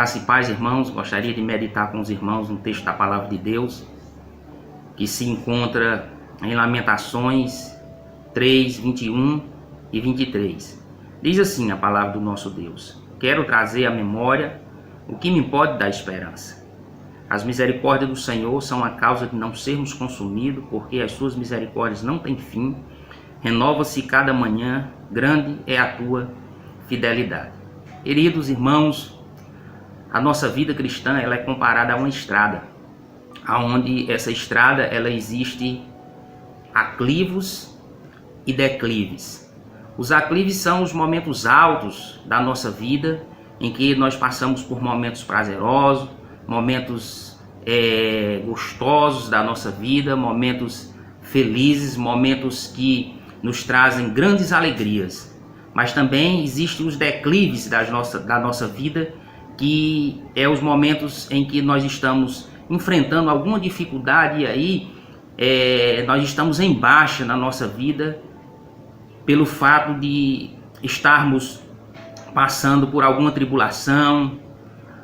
Graça e paz, irmãos. Gostaria de meditar com os irmãos um texto da Palavra de Deus que se encontra em Lamentações 3, 21 e 23. Diz assim a palavra do nosso Deus: quero trazer à memória o que me pode dar esperança. As misericórdias do Senhor são a causa de não sermos consumidos, porque as suas misericórdias não têm fim. Renova-se cada manhã, grande é a tua fidelidade. Queridos irmãos, a nossa vida cristã ela é comparada a uma estrada, aonde essa estrada ela existe aclivos e declives. Os aclives são os momentos altos da nossa vida, em que nós passamos por momentos prazerosos, momentos gostosos da nossa vida, momentos felizes, momentos que nos trazem grandes alegrias. Mas também existem os declives da nossa vida, que é os momentos em que nós estamos enfrentando alguma dificuldade e aí nós estamos em baixa na nossa vida pelo fato de estarmos passando por alguma tribulação,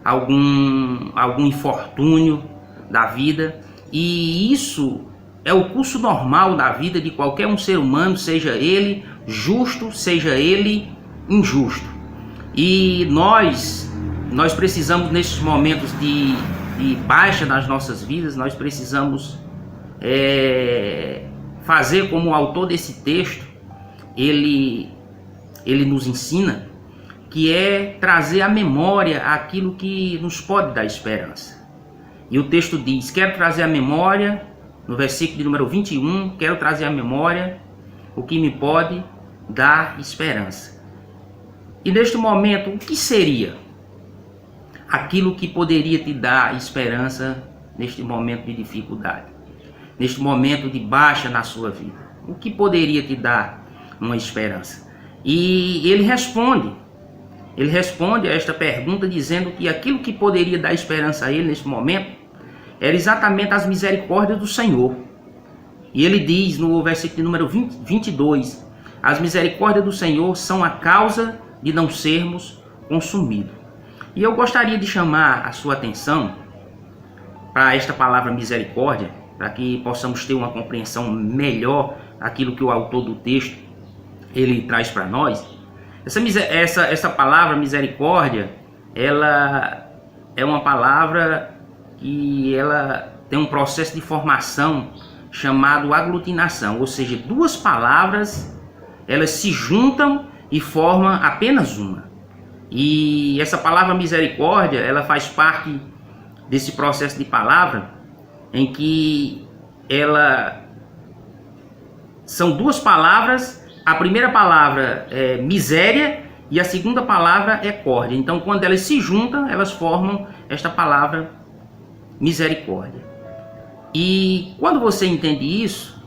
algum infortúnio da vida, e isso é o curso normal da vida de qualquer um ser humano, seja ele justo, seja ele injusto. E nós precisamos, nesses momentos de baixa nas nossas vidas, nós precisamos fazer como o autor desse texto, ele nos ensina, que é trazer à memória aquilo que nos pode dar esperança. E o texto diz: quero trazer à memória, no versículo de número 21, quero trazer à memória o que me pode dar esperança. E neste momento, o que seria aquilo que poderia te dar esperança neste momento de dificuldade, neste momento de baixa na sua vida? O que poderia te dar uma esperança? E ele responde a esta pergunta dizendo que aquilo que poderia dar esperança a ele neste momento era exatamente as misericórdias do Senhor. E ele diz no versículo número 22, as misericórdias do Senhor são a causa de não sermos consumidos. E eu gostaria de chamar a sua atenção para esta palavra misericórdia, para que possamos ter uma compreensão melhor daquilo que o autor do texto ele traz para nós. Essa palavra misericórdia, ela é uma palavra que ela tem um processo de formação chamado aglutinação, ou seja, duas palavras elas se juntam e formam apenas uma. E essa palavra misericórdia, ela faz parte desse processo de palavra em que ela são duas palavras. A primeira palavra é miséria e a segunda palavra é córdia. Então, quando elas se juntam, elas formam esta palavra misericórdia. E quando você entende isso,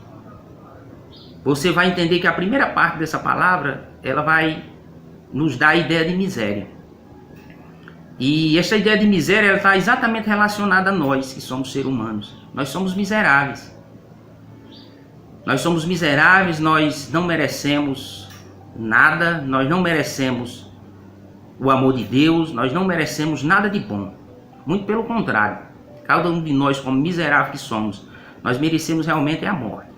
você vai entender que a primeira parte dessa palavra, ela vai nos dar a ideia de miséria. E essa ideia de miséria, ela está exatamente relacionada a nós, que somos seres humanos. Nós somos miseráveis. Nós somos miseráveis, nós não merecemos nada, nós não merecemos o amor de Deus, nós não merecemos nada de bom. Muito pelo contrário, cada um de nós, como miserável que somos, nós merecemos realmente a morte.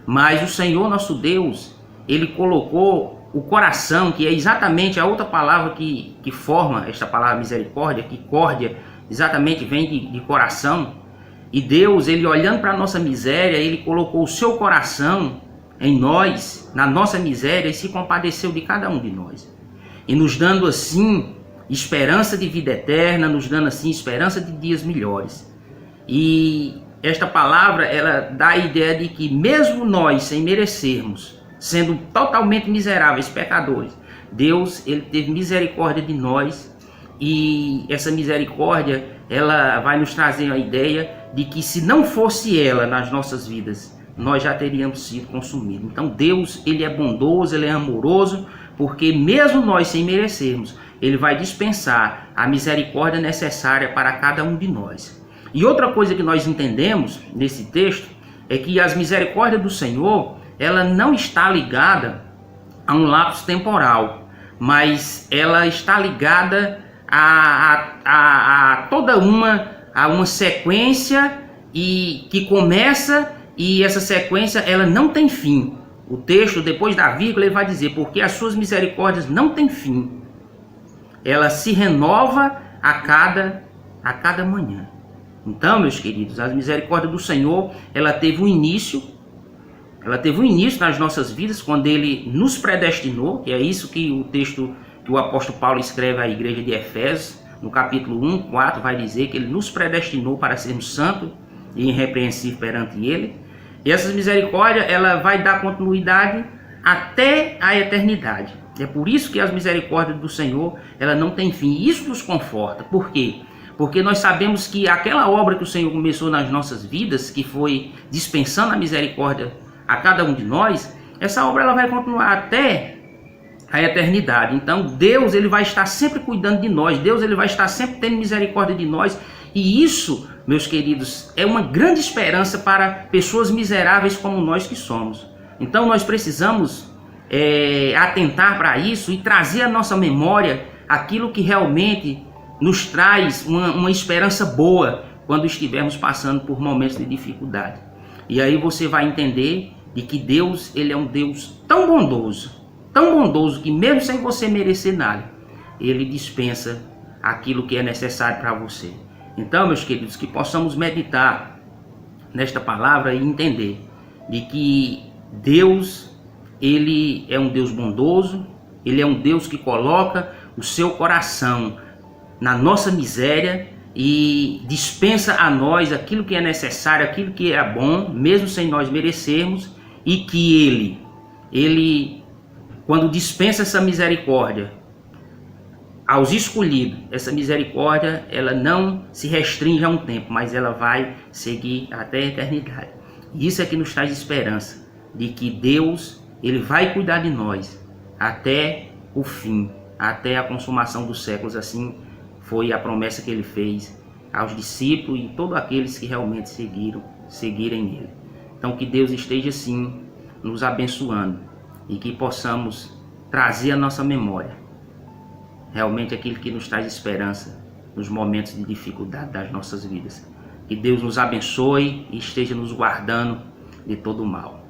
Mas o Senhor nosso Deus, Ele colocou o coração, que é exatamente a outra palavra que forma esta palavra misericórdia, que córdia exatamente vem de coração. E Deus, Ele olhando para a nossa miséria, Ele colocou o seu coração em nós, na nossa miséria, e se compadeceu de cada um de nós. E nos dando assim esperança de vida eterna, nos dando assim esperança de dias melhores. E esta palavra, ela dá a ideia de que mesmo nós, sem merecermos, sendo totalmente miseráveis, pecadores, Deus, Ele teve misericórdia de nós. E essa misericórdia, ela vai nos trazer a ideia de que se não fosse ela nas nossas vidas, nós já teríamos sido consumidos. Então Deus, Ele é bondoso, Ele é amoroso, porque mesmo nós sem merecermos, Ele vai dispensar a misericórdia necessária para cada um de nós. E outra coisa que nós entendemos nesse texto é que as misericórdias do Senhor, ela não está ligada a um lapso temporal, mas ela está ligada a toda uma sequência e que começa, e essa sequência ela não tem fim. O texto, depois da vírgula, ele vai dizer: porque as suas misericórdias não têm fim. Ela se renova a cada manhã. Então, meus queridos, a misericórdia do Senhor, ela teve um início nas nossas vidas quando Ele nos predestinou, que é isso que o texto que o apóstolo Paulo escreve à igreja de Efésios, no capítulo 1:4, vai dizer que Ele nos predestinou para sermos santos e irrepreensíveis perante Ele. E essa misericórdia, ela vai dar continuidade até a eternidade. É por isso que as misericórdias do Senhor, ela não tem fim. E isso nos conforta. Por quê? Porque nós sabemos que aquela obra que o Senhor começou nas nossas vidas, que foi dispensando a misericórdia a cada um de nós, essa obra ela vai continuar até a eternidade. Então Deus, ele vai estar sempre cuidando de nós. Deus, ele vai estar sempre tendo misericórdia de nós. E isso, meus queridos, é uma grande esperança para pessoas miseráveis como nós que somos. Então nós precisamos atentar para isso e trazer à nossa memória aquilo que realmente nos traz uma esperança boa quando estivermos passando por momentos de dificuldade. E aí você vai entender de que Deus, ele é um Deus tão bondoso que mesmo sem você merecer nada, ele dispensa aquilo que é necessário para você. Então, meus queridos, que possamos meditar nesta palavra e entender de que Deus, ele é um Deus bondoso, ele é um Deus que coloca o seu coração na nossa miséria e dispensa a nós aquilo que é necessário, aquilo que é bom, mesmo sem nós merecermos, e que ele quando dispensa essa misericórdia aos escolhidos, essa misericórdia ela não se restringe a um tempo, mas ela vai seguir até a eternidade. E isso é que nos traz esperança de que Deus, ele vai cuidar de nós até o fim, até a consumação dos séculos. Assim foi a promessa que ele fez aos discípulos e todos aqueles que realmente seguirem ele. Então que Deus esteja assim nos abençoando e que possamos trazer à nossa memória realmente aquilo que nos traz esperança nos momentos de dificuldade das nossas vidas. Que Deus nos abençoe e esteja nos guardando de todo o mal.